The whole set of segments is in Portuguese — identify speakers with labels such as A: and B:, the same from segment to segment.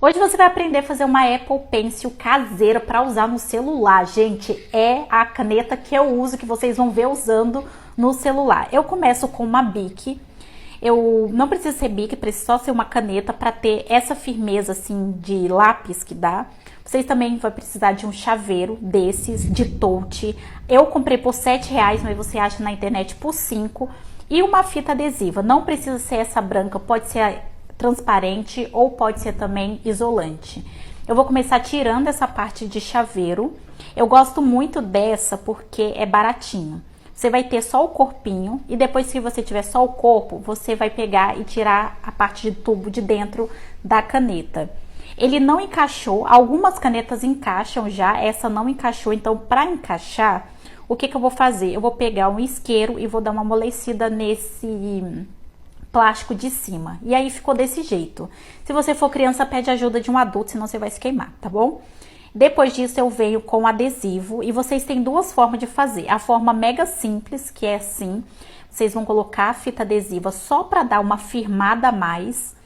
A: Hoje você vai aprender a fazer uma Apple Pencil caseira para usar no celular. Gente, é a caneta que eu uso, que vocês vão ver usando no celular. Eu começo com uma Bic. Eu não preciso ser Bic, precisa só ser uma caneta para ter essa firmeza assim de lápis que dá. Vocês também vão precisar de um chaveiro desses, de touch. Eu comprei por R$7, mas você acha na internet por 5. E uma fita adesiva. Não precisa ser essa branca, pode ser transparente ou pode ser também isolante. Eu vou começar tirando essa parte de chaveiro. Eu gosto muito dessa porque é baratinho. Você vai ter só o corpinho e depois que você tiver só o corpo, você vai pegar e tirar a parte de tubo de dentro da caneta. Ele não encaixou, algumas canetas encaixam já, essa não encaixou, então para encaixar, o que eu vou fazer? Eu vou pegar um isqueiro e vou dar uma amolecida nesse plástico de cima. E aí ficou desse jeito. Se você for criança, pede ajuda de um adulto, senão você vai se queimar, tá bom? Depois disso eu venho com adesivo e vocês têm duas formas de fazer. A forma mega simples, que é assim, vocês vão colocar a fita adesiva só para dar uma firmada a mais.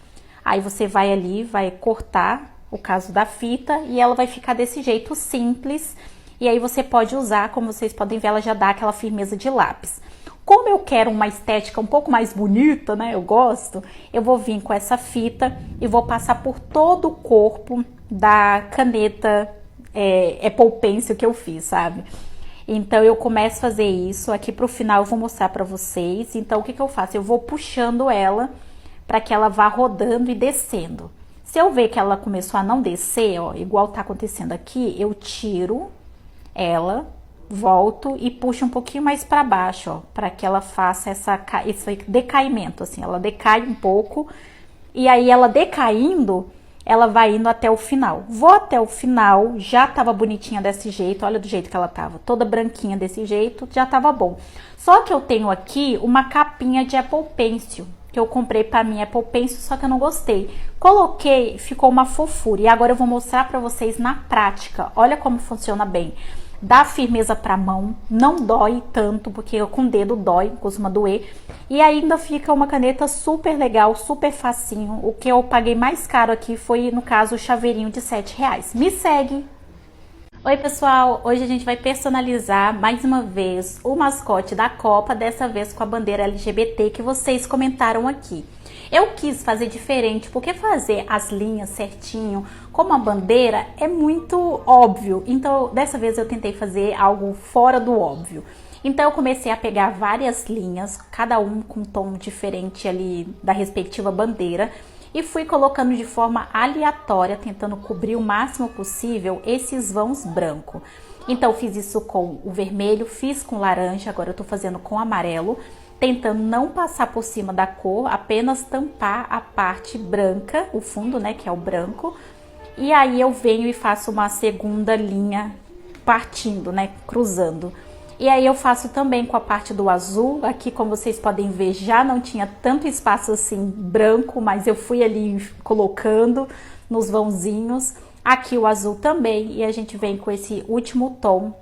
A: Aí você vai ali, vai cortar o caso da fita e ela vai ficar desse jeito simples. E aí você pode usar, como vocês podem ver, ela já dá aquela firmeza de lápis. Como eu quero uma estética um pouco mais bonita, né, eu gosto, eu vou vir com essa fita e vou passar por todo o corpo da caneta Apple Pencil que eu fiz, sabe? Então eu começo a fazer isso, aqui pro final eu vou mostrar pra vocês. Então o que eu faço? Eu vou puxando ela para que ela vá rodando e descendo. Se eu ver que ela começou a não descer, ó, igual tá acontecendo aqui, eu tiro ela, volto e puxo um pouquinho mais para baixo, ó, para que ela faça esse decaimento, assim, ela decai um pouco e aí ela decaindo, ela vai indo até o final. Vou até o final, já tava bonitinha desse jeito, olha do jeito que ela tava, toda branquinha desse jeito, já tava bom. Só que eu tenho aqui uma capinha de Apple Pencil, que eu comprei para minha Apple Pencil, só que eu não gostei. Coloquei, ficou uma fofura, e agora eu vou mostrar para vocês na prática, olha como funciona bem. Dá firmeza para a mão, não dói tanto, porque com o dedo dói, costuma doer. E ainda fica uma caneta super legal, super facinho. O que eu paguei mais caro aqui foi, no caso, o chaveirinho de R$7. Me segue! Oi pessoal, hoje a gente vai personalizar mais uma vez o mascote da Copa, dessa vez com a bandeira LGBT que vocês comentaram aqui. Eu quis fazer diferente, porque fazer as linhas certinho, como a bandeira, é muito óbvio. Então, dessa vez eu tentei fazer algo fora do óbvio. Então, eu comecei a pegar várias linhas, cada um com um tom diferente ali da respectiva bandeira, e fui colocando de forma aleatória, tentando cobrir o máximo possível esses vãos brancos. Então, fiz isso com o vermelho, fiz com laranja, agora eu tô fazendo com amarelo, tentando não passar por cima da cor, apenas tampar a parte branca, o fundo, né, que é o branco. E aí eu venho e faço uma segunda linha partindo, né, cruzando. E aí eu faço também com a parte do azul. Aqui, como vocês podem ver, já não tinha tanto espaço assim branco, mas eu fui ali colocando nos vãozinhos. Aqui o azul também, e a gente vem com esse último tom,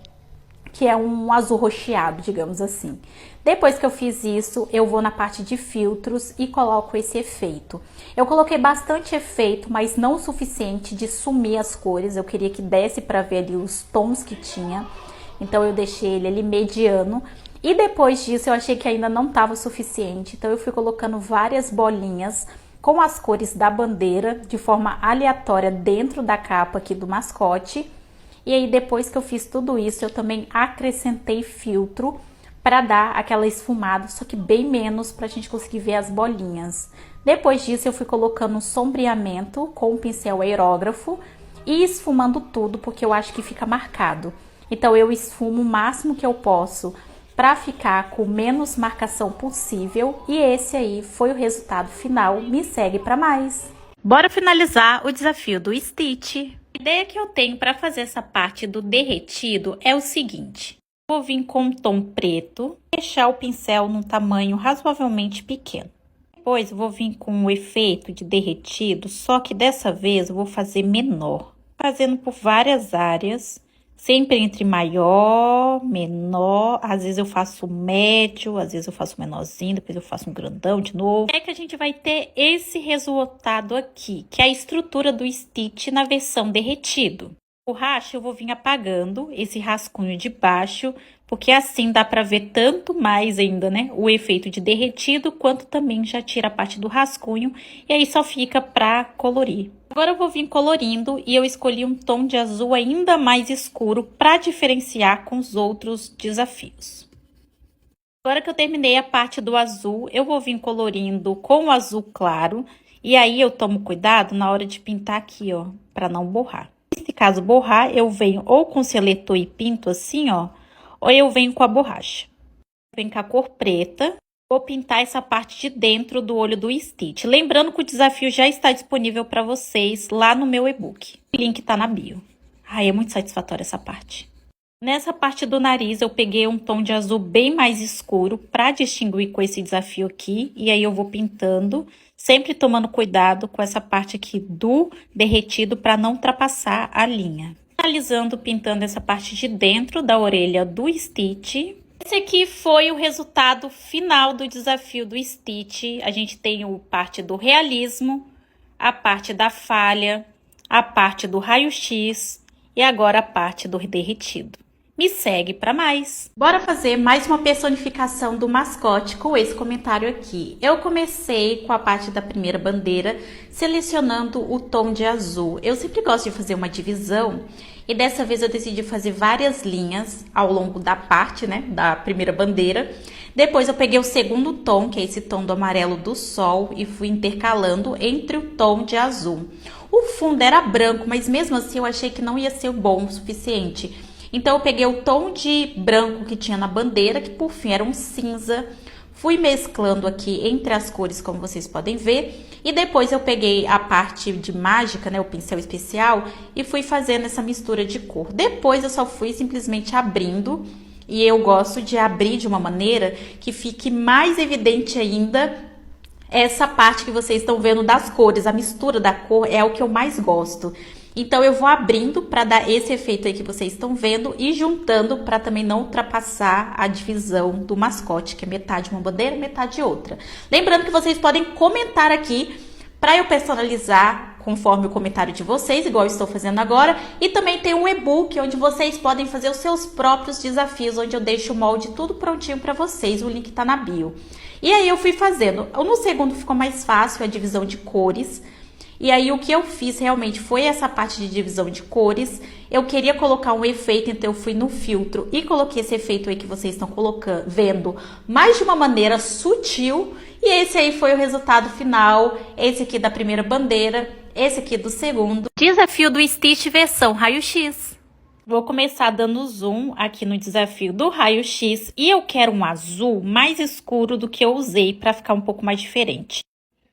A: que é um azul roxeado, digamos assim. Depois que eu fiz isso, eu vou na parte de filtros e coloco esse efeito. Eu coloquei bastante efeito, mas não o suficiente de sumir as cores. Eu queria que desse para ver ali os tons que tinha. Então eu deixei ele ali mediano. E depois disso eu achei que ainda não estava o suficiente. Então eu fui colocando várias bolinhas com as cores da bandeira de forma aleatória dentro da capa aqui do mascote. E aí depois que eu fiz tudo isso, eu também acrescentei filtro para dar aquela esfumada, só que bem menos, para a gente conseguir ver as bolinhas. Depois disso eu fui colocando um sombreamento com um pincel aerógrafo e esfumando tudo, porque eu acho que fica marcado. Então eu esfumo o máximo que eu posso para ficar com menos marcação possível. E esse aí foi o resultado final. Me segue para mais! Bora finalizar o desafio do Stitch! A ideia que eu tenho para fazer essa parte do derretido é o seguinte. Vou vir com um tom preto, deixar o pincel num tamanho razoavelmente pequeno. Depois vou vir com o efeito de derretido, só que dessa vez eu vou fazer menor, fazendo por várias áreas, Sempre entre maior, menor, às vezes eu faço médio, às vezes eu faço menorzinho, depois eu faço um grandão de novo. É que a gente vai ter esse resultado aqui, que é a estrutura do Stitch na versão derretido. O borracha eu vou vir apagando esse rascunho de baixo, porque assim dá pra ver tanto mais ainda, né? O efeito de derretido, quanto também já tira a parte do rascunho, e aí só fica pra colorir. Agora eu vou vir colorindo e eu escolhi um tom de azul ainda mais escuro para diferenciar com os outros desafios. Agora que eu terminei a parte do azul, eu vou vir colorindo com o azul claro. E aí eu tomo cuidado na hora de pintar aqui, ó, para não borrar. Se caso borrar, eu venho ou com seletor e pinto assim, ó, ou eu venho com a borracha. Venho com a cor preta. Vou pintar essa parte de dentro do olho do Stitch. Lembrando que o desafio já está disponível para vocês lá no meu e-book. O link tá na bio. Ai, é muito satisfatória essa parte. Nessa parte do nariz, eu peguei um tom de azul bem mais escuro para distinguir com esse desafio aqui. E aí eu vou pintando, sempre tomando cuidado com essa parte aqui do derretido para não ultrapassar a linha. Finalizando, pintando essa parte de dentro da orelha do Stitch. Esse aqui foi o resultado final do desafio do Stitch. A gente tem a parte do realismo, a parte da falha, a parte do raio-x e agora a parte do derretido. Me segue para mais! Bora fazer mais uma personificação do mascote com esse comentário aqui. Eu comecei com a parte da primeira bandeira, selecionando o tom de azul. Eu sempre gosto de fazer uma divisão e dessa vez eu decidi fazer várias linhas ao longo da parte, né, da primeira bandeira. Depois eu peguei o segundo tom, que é esse tom do amarelo do sol, e fui intercalando entre o tom de azul. O fundo era branco, mas mesmo assim eu achei que não ia ser bom o suficiente. Então eu peguei o tom de branco que tinha na bandeira, que por fim era um cinza. Fui mesclando aqui entre as cores, como vocês podem ver. E depois eu peguei a parte de mágica, né, o pincel especial, e fui fazendo essa mistura de cor. Depois eu só fui simplesmente abrindo. E eu gosto de abrir de uma maneira que fique mais evidente ainda essa parte que vocês estão vendo das cores. A mistura da cor é o que eu mais gosto. Então eu vou abrindo para dar esse efeito aí que vocês estão vendo e juntando para também não ultrapassar a divisão do mascote, que é metade uma bandeira, metade outra. Lembrando que vocês podem comentar aqui para eu personalizar conforme o comentário de vocês, igual eu estou fazendo agora. E também tem um e-book onde vocês podem fazer os seus próprios desafios, onde eu deixo o molde tudo prontinho para vocês, o link tá na bio. E aí eu fui fazendo. No segundo ficou mais fácil a divisão de cores. E aí o que eu fiz realmente foi essa parte de divisão de cores. Eu queria colocar um efeito, então eu fui no filtro e coloquei esse efeito aí que vocês estão vendo, mas de uma maneira sutil. E esse aí foi o resultado final, esse aqui da primeira bandeira, esse aqui do segundo. Desafio do Stitch versão raio-x. Vou começar dando zoom aqui no desafio do raio-x e eu quero um azul mais escuro do que eu usei para ficar um pouco mais diferente.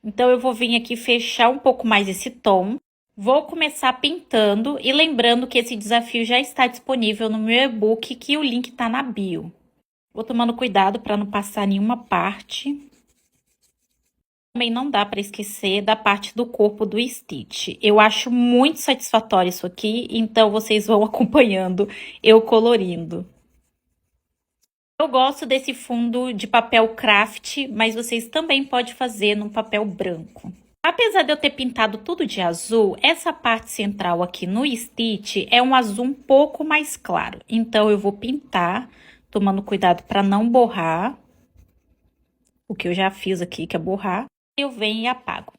A: Então, eu vou vir aqui fechar um pouco mais esse tom. Vou começar pintando e lembrando que esse desafio já está disponível no meu e-book, que o link tá na bio. Vou tomando cuidado para não passar nenhuma parte. Também não dá para esquecer da parte do corpo do Stitch. Eu acho muito satisfatório isso aqui, então vocês vão acompanhando eu colorindo. Eu gosto desse fundo de papel craft, mas vocês também podem fazer num papel branco. Apesar de eu ter pintado tudo de azul, essa parte central aqui no Stitch é um azul um pouco mais claro. Então, eu vou pintar, tomando cuidado para não borrar. O que eu já fiz aqui, que é borrar. Eu venho e apago.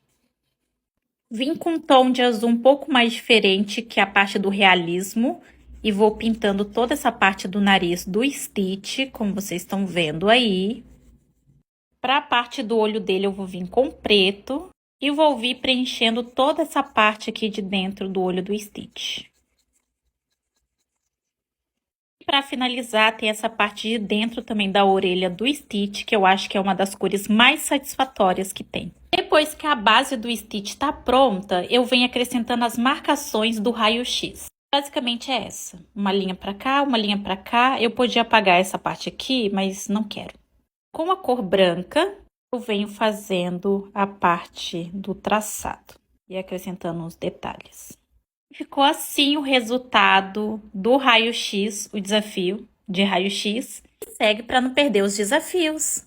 A: Vim com um tom de azul um pouco mais diferente, que é a parte do realismo. E vou pintando toda essa parte do nariz do Stitch, como vocês estão vendo aí. Para a parte do olho dele, eu vou vir com preto. E vou vir preenchendo toda essa parte aqui de dentro do olho do Stitch. Para finalizar, tem essa parte de dentro também da orelha do Stitch, que eu acho que é uma das cores mais satisfatórias que tem. Depois que a base do Stitch tá pronta, eu venho acrescentando as marcações do raio-x. Basicamente é essa, uma linha para cá, uma linha para cá. Eu podia apagar essa parte aqui, mas não quero. Com a cor branca, eu venho fazendo a parte do traçado e acrescentando os detalhes. Ficou assim o resultado do raio-x, o desafio de raio-x. Segue para não perder os desafios.